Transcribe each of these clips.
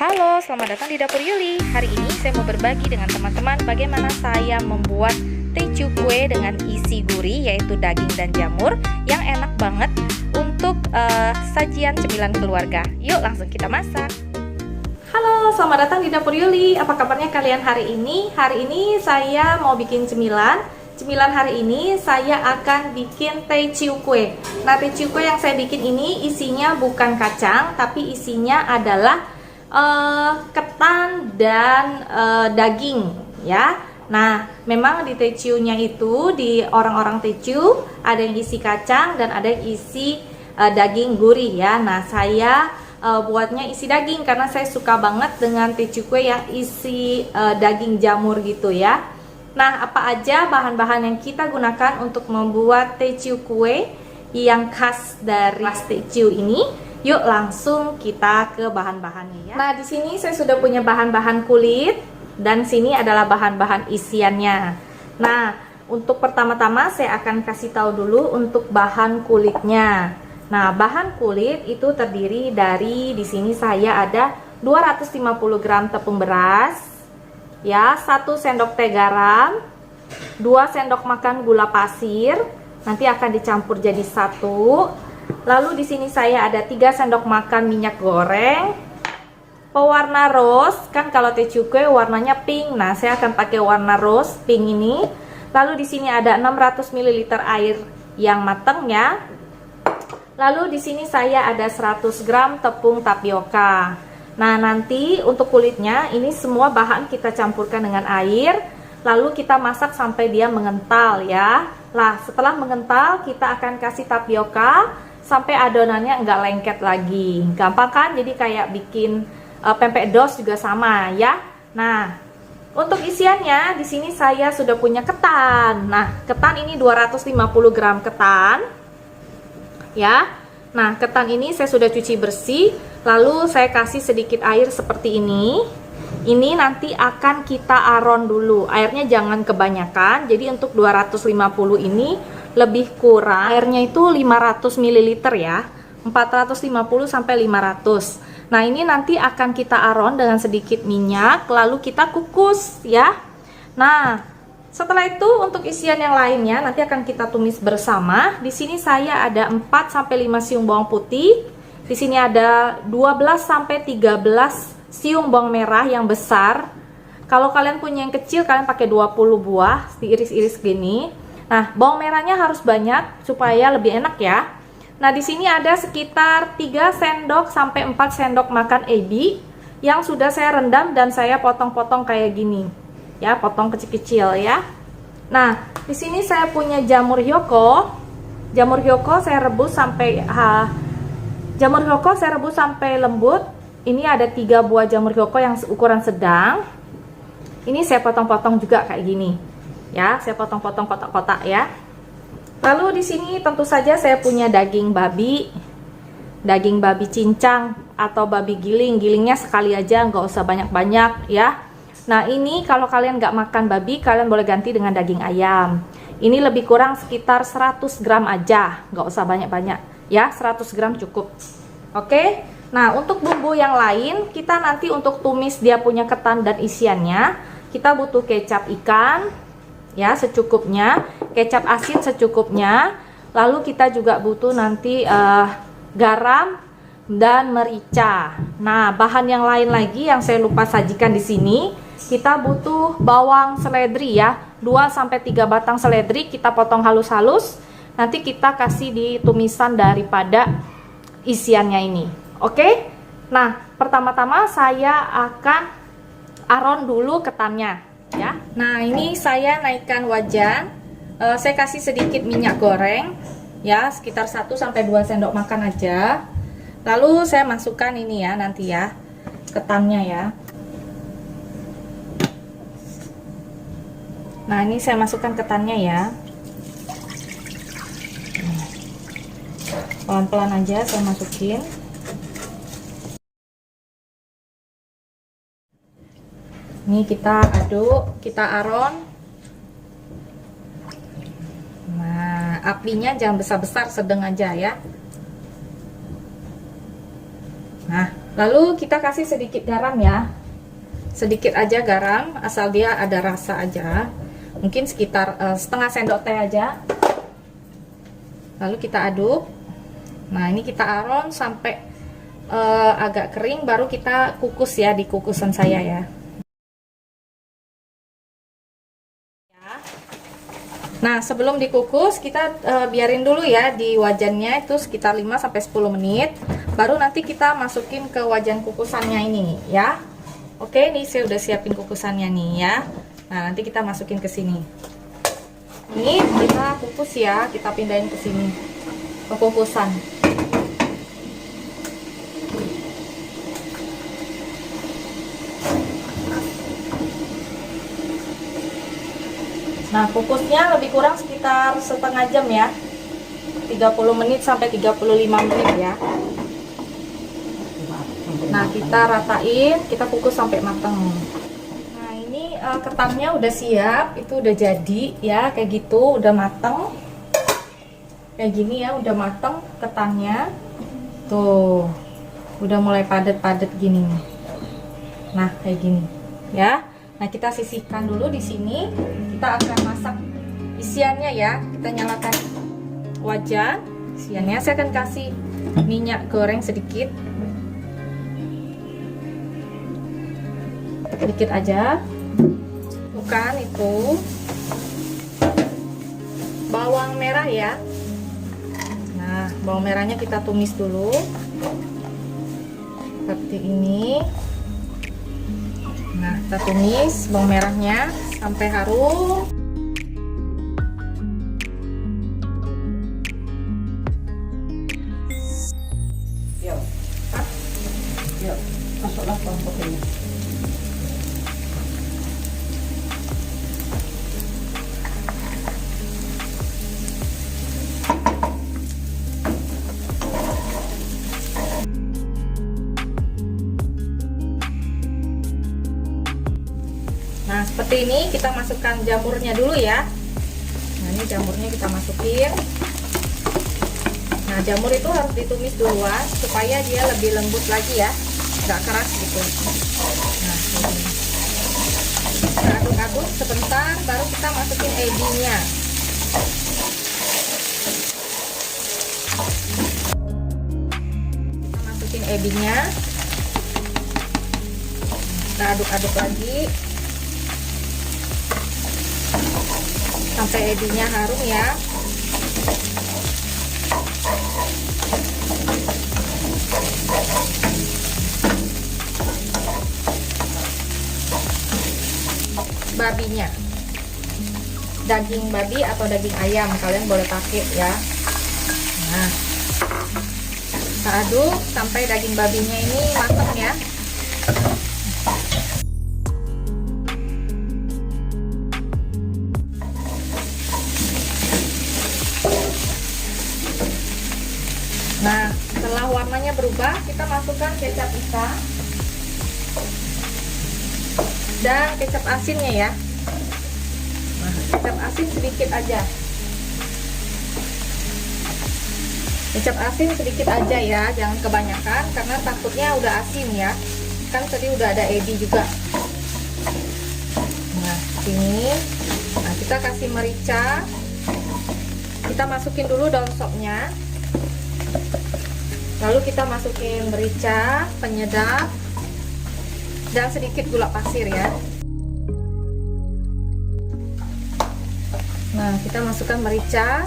Halo, selamat datang di Dapur Yuli. Hari ini saya mau berbagi dengan teman-teman bagaimana saya membuat tecu kue dengan isi gurih, yaitu daging dan jamur, yang enak banget untuk sajian cemilan keluarga. Yuk langsung kita masak. Halo, selamat datang di Dapur Yuli. Apa kabarnya kalian hari ini? Hari ini saya mau bikin cemilan. Cemilan hari ini saya akan bikin tecu kue. Nah, tecu kue yang saya bikin ini isinya bukan kacang, tapi isinya adalah ketan dan daging ya. Nah, memang di tecunya itu, di orang-orang tecu ada yang isi kacang dan ada yang isi daging gurih ya. Nah, saya buatnya isi daging karena saya suka banget dengan tecu kue yang isi daging jamur gitu ya. Nah, apa aja bahan-bahan yang kita gunakan untuk membuat tecu kue yang khas dari tecu ini? Yuk langsung kita ke bahan-bahannya ya. Nah, di sini saya sudah punya bahan-bahan kulit dan sini adalah bahan-bahan isiannya. Nah, untuk pertama-tama saya akan kasih tahu dulu untuk bahan kulitnya. Nah, bahan kulit itu terdiri dari, di sini saya ada 250 gram tepung beras, ya, 1 sendok teh garam, 2 sendok makan gula pasir, nanti akan dicampur jadi satu. Lalu di sini saya ada 3 sendok makan minyak goreng, pewarna rose, kan kalau tecu kue warnanya pink. Nah, saya akan pakai warna rose pink ini. Lalu di sini ada 600 ml air yang matang ya. Lalu di sini saya ada 100 gram tepung tapioka. Nah, nanti untuk kulitnya ini semua bahan kita campurkan dengan air, lalu kita masak sampai dia mengental ya. Lah, setelah mengental kita akan kasih tapioka sampai adonannya enggak lengket lagi. Gampang kan? Jadi kayak bikin pempek dos juga sama ya. Nah, untuk isiannya di sini saya sudah punya ketan. Nah, ketan ini 250 gram ketan. Ya. Nah, ketan ini saya sudah cuci bersih, lalu saya kasih sedikit air seperti ini. Ini nanti akan kita aron dulu. Airnya jangan kebanyakan. Jadi untuk 250 ini lebih kurang, airnya itu 500 ml ya, 450 sampai 500. Nah, ini nanti akan kita aron dengan sedikit minyak, lalu kita kukus ya. Nah, setelah itu untuk isian yang lainnya nanti akan kita tumis bersama. Di sini saya ada 4 sampai 5 siung bawang putih. Di sini ada 12 sampai 13 siung bawang merah yang besar. Kalau kalian punya yang kecil, kalian pakai 20 buah, diiris-iris gini. Nah, bawang merahnya harus banyak supaya lebih enak ya. Nah, di sini ada sekitar 3 sendok sampai 4 sendok makan ebi yang sudah saya rendam dan saya potong-potong kayak gini. Ya, potong kecil-kecil ya. Nah, di sini saya punya jamur hyoko. Jamur hyoko saya rebus sampai lembut. Ini ada 3 buah jamur hyoko yang ukuran sedang. Ini saya potong-potong juga kayak gini. Ya, saya potong-potong kotak-kotak ya. Lalu di sini tentu saja saya punya daging babi cincang atau babi giling. Gilingnya sekali aja, nggak usah banyak-banyak ya. Nah, ini kalau kalian nggak makan babi, kalian boleh ganti dengan daging ayam. Ini lebih kurang sekitar 100 gram aja, nggak usah banyak-banyak ya, 100 gram cukup. Oke. Nah, untuk bumbu yang lain, kita nanti untuk tumis dia punya ketan dan isiannya, kita butuh kecap ikan ya secukupnya, kecap asin secukupnya, lalu kita juga butuh nanti garam dan merica. Nah, bahan yang lain lagi yang saya lupa sajikan di sini, kita butuh bawang seledri ya, 2 sampai 3 batang seledri kita potong halus-halus, nanti kita kasih di tumisan daripada isiannya ini. Oke. Nah, pertama-tama saya akan aron dulu ketannya ya. Nah, ini saya naikkan wajan, saya kasih sedikit minyak goreng ya, sekitar 1 sampai 2 sendok makan aja. Lalu saya masukkan ini ya, nanti ya ketannya ya. Nah, ini saya masukkan ketannya ya, pelan-pelan aja saya masukin. Ini kita aduk, kita aron. Nah, apinya jangan besar-besar, sedang aja ya. Nah, Lalu kita kasih sedikit garam ya, sedikit aja garam, asal dia ada rasa aja, mungkin sekitar setengah sendok teh aja. Lalu kita aduk. Nah ini kita aron sampai agak kering, baru kita kukus ya di kukusan saya ya. Nah sebelum dikukus kita biarin dulu ya di wajannya itu sekitar 5-10 menit, baru nanti kita masukin ke wajan kukusannya ini ya. Oke, ini saya udah siapin kukusannya nih ya. Nah nanti kita masukin ke sini. Ini kita kukus ya, kita pindahin ke sini ke kukusan. Nah kukusnya lebih kurang sekitar setengah jam ya, 30 menit sampai 35 menit ya. Nah kita ratain, kita kukus sampai matang. Nah ini ketannya udah siap, itu udah jadi ya, kayak gitu udah matang. Kayak gini ya, udah matang ketannya. Tuh udah mulai padat-padat gini. Nah kayak gini ya. Nah kita sisihkan dulu di sini. Kita akan masak isiannya ya. Kita nyalakan wajan. Isiannya saya akan kasih minyak goreng sedikit. Sedikit aja. Bukan itu bawang merah ya. Nah bawang merahnya kita tumis dulu seperti ini. Nah kita tumis bawang merahnya sampai harum. Yuk, masuklah bawang putihnya. Nah seperti ini, kita masukkan jamurnya dulu ya. Nah ini jamurnya kita masukin. Nah jamur itu harus ditumis duluan supaya dia lebih lembut lagi ya, nggak keras gitu. Nah ini kita aduk-aduk sebentar, baru kita masukin ebinya. Kita masukin ebinya, kita aduk-aduk lagi sampai ebinya harum ya. Babinya, daging babi atau daging ayam kalian boleh pakai ya. Nah kita aduk sampai daging babinya ini matang ya. Nah setelah warnanya berubah, kita masukkan kecap ikan dan kecap asinnya ya. Nah kecap asin sedikit aja, kecap asin sedikit aja ya, jangan kebanyakan karena takutnya udah asin ya, kan tadi udah ada ebi juga. Nah ini, nah kita kasih merica, kita masukin dulu daun sopnya. Lalu kita masukin merica, penyedap, dan sedikit gula pasir ya. Nah kita masukkan merica,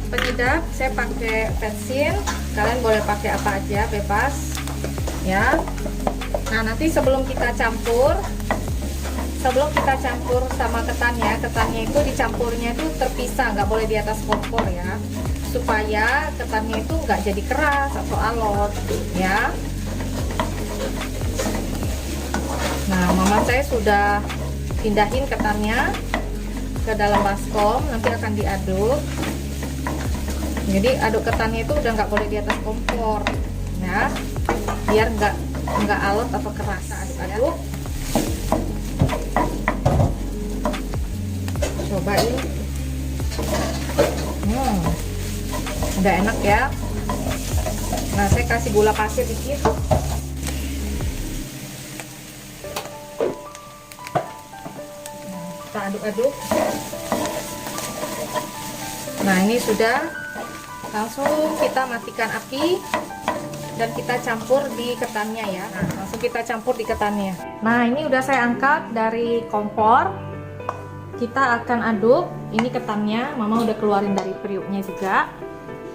penyedap saya pakai pensil, kalian boleh pakai apa aja bebas ya. Nah nanti sebelum kita campur sama ketannya itu dicampurnya itu terpisah, nggak boleh di atas kompor ya, supaya ketannya itu nggak jadi keras atau alot ya. Nah mama saya sudah pindahin ketannya ke dalam baskom, nanti akan diaduk. Jadi aduk ketannya itu udah nggak boleh di atas kompor ya, biar nggak alot atau keras. Aduk-aduk, cobain. Udah enak ya. Nah, saya kasih gula pasir dikit. Kita aduk-aduk. Nah, ini sudah. Langsung kita matikan api dan kita campur di ketannya ya. Nah, langsung kita campur di ketannya. Nah, ini udah saya angkat dari kompor. Kita akan aduk. Ini ketannya, Mama udah keluarin dari periuknya juga.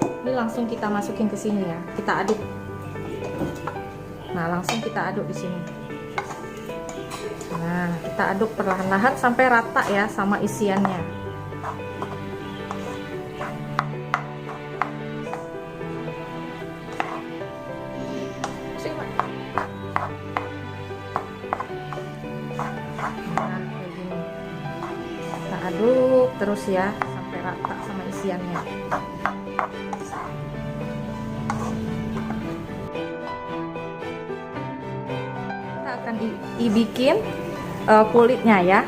Ini langsung kita masukin ke sini ya. Kita aduk. Nah, langsung kita aduk di sini. Nah, kita aduk perlahan-lahan sampai rata ya sama isiannya. Nah, kayak gini. Kita aduk terus ya sampai rata sama isiannya. Kita akan dibikin kulitnya ya.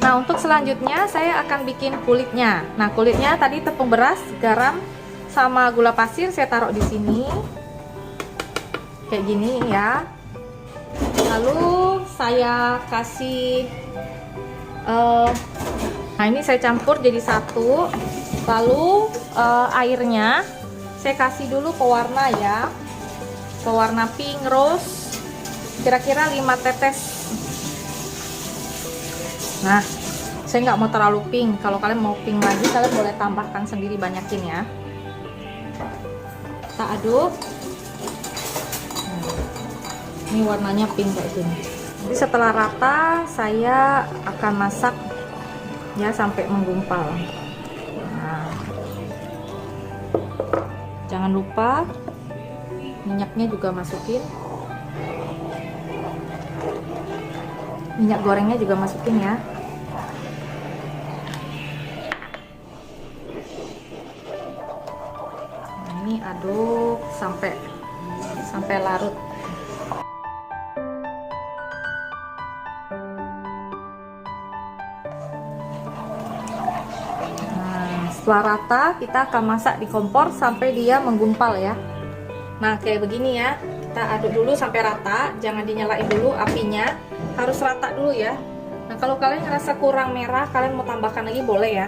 Nah, untuk selanjutnya saya akan bikin kulitnya. Nah, kulitnya tadi tepung beras, garam, sama gula pasir saya taruh di sini. Kayak gini ya. Lalu saya kasih nah ini saya campur jadi satu. Lalu airnya saya kasih dulu pewarna ya. Pewarna pink rose. Kira-kira 5 tetes. Nah, saya nggak mau terlalu pink. Kalau kalian mau pink lagi, kalian boleh tambahkan sendiri, banyakin ya. Kita aduk. Ini warnanya pink kayak gini. Jadi setelah rata, saya akan masak ya sampai menggumpal. Nah, jangan lupa minyaknya juga masukin. Minyak gorengnya juga masukin ya. Nah, ini aduk sampai larut. Setelah rata, kita akan masak di kompor sampai dia menggumpal ya. Nah, kayak begini ya. Kita aduk dulu sampai rata, jangan dinyalain dulu apinya. Harus rata dulu ya. Nah, kalau kalian ngerasa kurang merah, kalian mau tambahkan lagi boleh ya.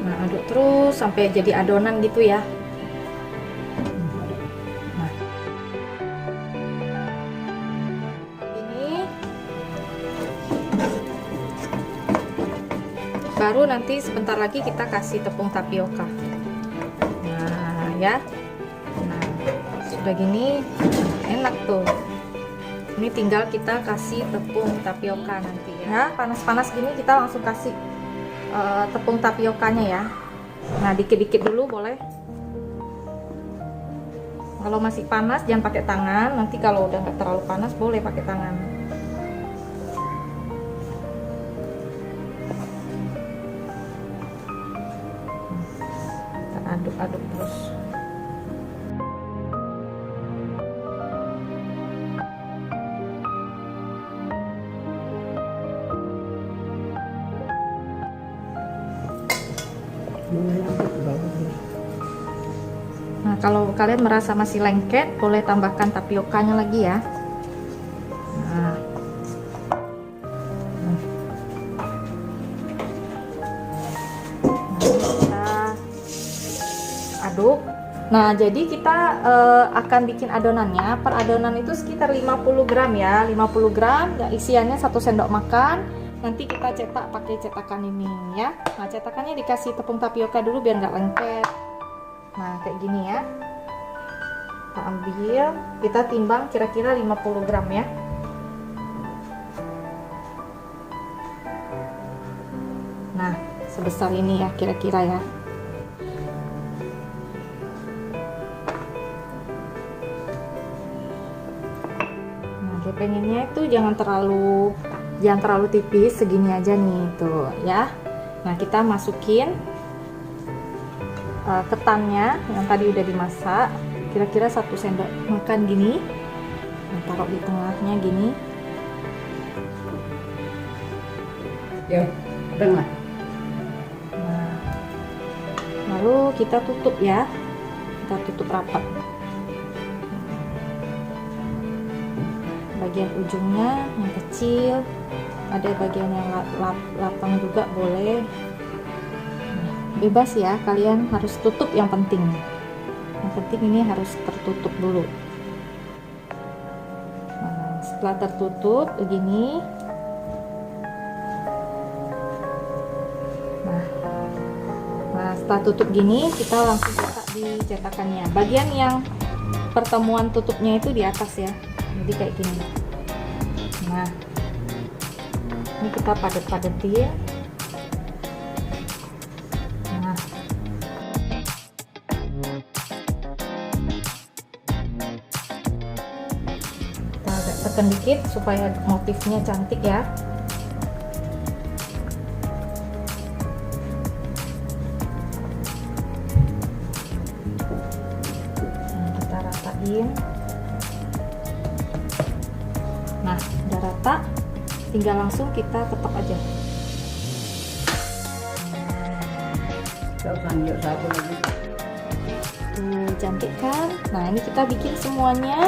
Nah, aduk terus sampai jadi adonan gitu ya. Baru nanti sebentar lagi kita kasih tepung tapioka. Nah ya, nah sudah gini enak tuh. Ini tinggal kita kasih tepung tapioka nanti ya. Panas-panas gini kita langsung kasih tepung tapiokanya ya. Nah, dikit-dikit dulu boleh. Kalau masih panas jangan pakai tangan. Nanti kalau udah nggak terlalu panas boleh pakai tangan. Aduk-aduk terus. Nah, kalau kalian merasa masih lengket, boleh tambahkan tapiokanya lagi ya. Nah, aduk. Nah, jadi kita akan bikin adonannya. Per adonan itu sekitar 50 gram ya. 50 gram, ya, isiannya 1 sendok makan. Nanti kita cetak pakai cetakan ini ya. Nah, cetakannya dikasih tepung tapioka dulu biar nggak lengket. Nah, kayak gini ya. Kita ambil, kita timbang kira-kira 50 gram ya. Nah, sebesar ini ya kira-kira ya. Pengennya itu jangan terlalu tipis, segini aja nih tuh ya. Nah, kita masukin ketannya yang tadi udah dimasak, kira-kira 1 sendok makan gini. taruh di tengahnya gini. Ya, tengah. Nah, lalu kita tutup ya, kita tutup rapat. Bagian ujungnya yang kecil, ada bagian yang lapang juga boleh. Bebas ya, kalian harus tutup yang penting. Yang penting ini harus tertutup dulu. Nah, setelah tertutup begini. Nah, setelah tutup gini, kita langsung cetak di cetakannya. Bagian yang pertemuan tutupnya itu di atas ya. Jadi kayak gini. Nah, ini kita padet-padetin. Nah, kita agak tekan dikit supaya motifnya cantik ya. Nah, kita ratain. Nah, udah rata, tinggal langsung kita ketok aja. Lanjut satu lagi. Tuh, cantik kan? Nah, ini kita bikin semuanya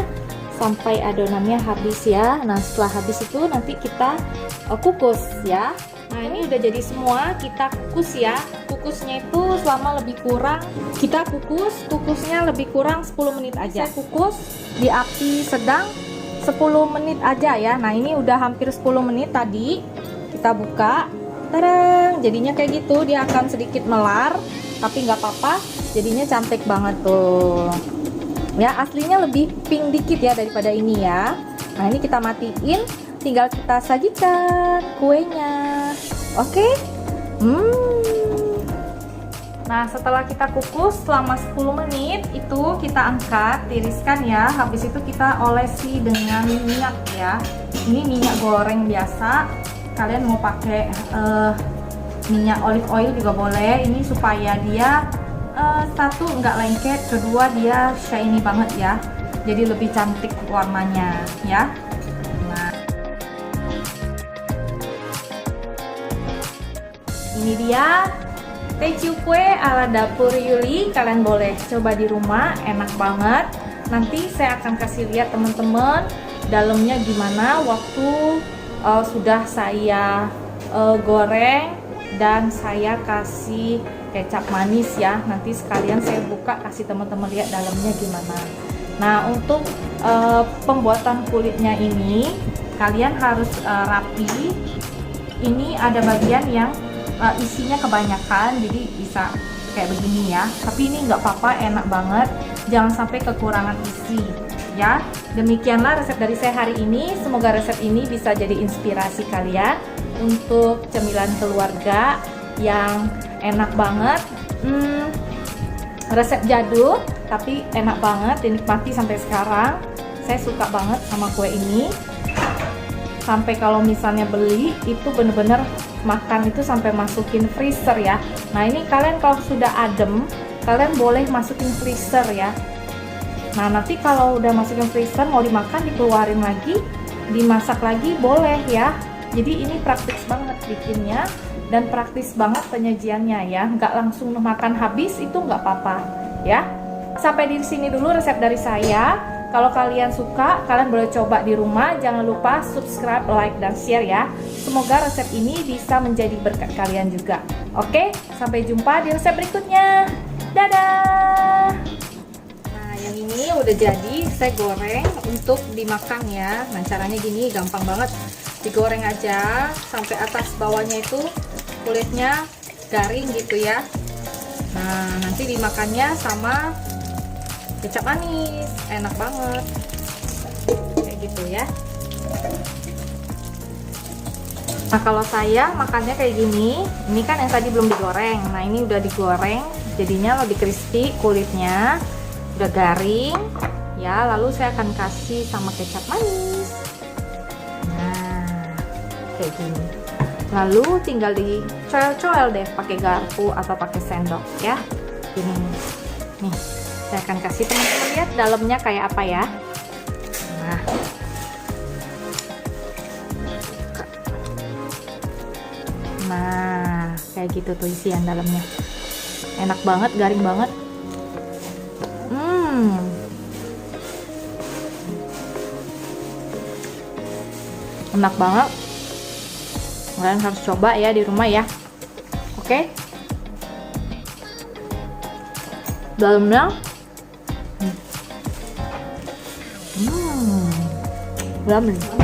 sampai adonannya habis ya. Nah, setelah habis itu nanti kita kukus ya. Nah, ini udah jadi semua, kita kukus ya. Kukusnya itu selama lebih kurang, kita kukusnya lebih kurang 10 menit aja. Saya kukus di api sedang 10 menit aja ya. Nah, ini udah hampir 10 menit tadi. Kita buka. Tadang, jadinya kayak gitu. Dia akan sedikit melar, tapi nggak apa-apa. Jadinya cantik banget tuh. Ya, aslinya lebih pink dikit ya daripada ini ya. Nah, ini kita matiin. Tinggal kita sajikan kuenya. Oke? Nah, setelah kita kukus selama 10 menit itu kita angkat, tiriskan ya. Habis itu kita olesi dengan minyak ya. Ini minyak goreng biasa. Kalian mau pakai minyak olive oil juga boleh. Ini supaya dia satu nggak lengket, kedua dia shiny banget ya. Jadi lebih cantik warnanya ya. Nah, ini dia tecu kue ala dapur Yuli. Kalian boleh coba di rumah, enak banget. Nanti saya akan kasih lihat teman-teman dalamnya gimana waktu sudah saya goreng dan saya kasih kecap manis ya. Nanti sekalian saya buka kasih teman-teman lihat dalamnya gimana. Nah, untuk pembuatan kulitnya ini kalian harus rapi. Ini ada bagian yang isinya kebanyakan, jadi bisa kayak begini ya. Tapi ini nggak apa-apa, enak banget. Jangan sampai kekurangan isi ya. Demikianlah resep dari saya hari ini. Semoga resep ini bisa jadi inspirasi kalian untuk cemilan keluarga yang enak banget. Resep jadul tapi enak banget, dinikmati sampai sekarang. Saya suka banget sama kue ini. Sampai kalau misalnya beli itu bener-bener makan itu sampai masukin freezer ya. Nah, ini kalian kalau sudah adem, kalian boleh masukin freezer ya. Nah, nanti kalau udah masukin freezer mau dimakan dikeluarin lagi, dimasak lagi boleh ya. Jadi ini praktis banget bikinnya dan praktis banget penyajiannya ya. Nggak langsung makan habis itu nggak apa-apa ya. Sampai di sini dulu resep dari saya. Kalau kalian suka, kalian boleh coba di rumah. Jangan lupa subscribe, like, dan share ya. Semoga resep ini bisa menjadi berkat kalian juga. Oke, sampai jumpa di resep berikutnya. Dadah! Nah, yang ini udah jadi, saya goreng untuk dimakan ya. Nah, caranya gini, gampang banget. Digoreng aja, sampai atas bawahnya itu kulitnya garing gitu ya. Nah, nanti dimakannya sama kecap manis, enak banget kayak gitu ya. Nah, kalau saya makannya kayak gini, ini kan yang tadi belum digoreng. Nah, ini udah digoreng, jadinya lebih crispy, kulitnya udah garing ya. Lalu saya akan kasih sama kecap manis. Nah, kayak gini. Lalu tinggal dicoel-coel deh pakai garpu atau pakai sendok ya. Ini nih. Saya akan kasih teman-teman lihat dalamnya kayak apa ya. Nah, Nah, kayak gitu tuh isian dalamnya. Enak banget, garing banget. Enak banget. Kalian harus coba ya di rumah ya. Oke. Dalamnya yummy.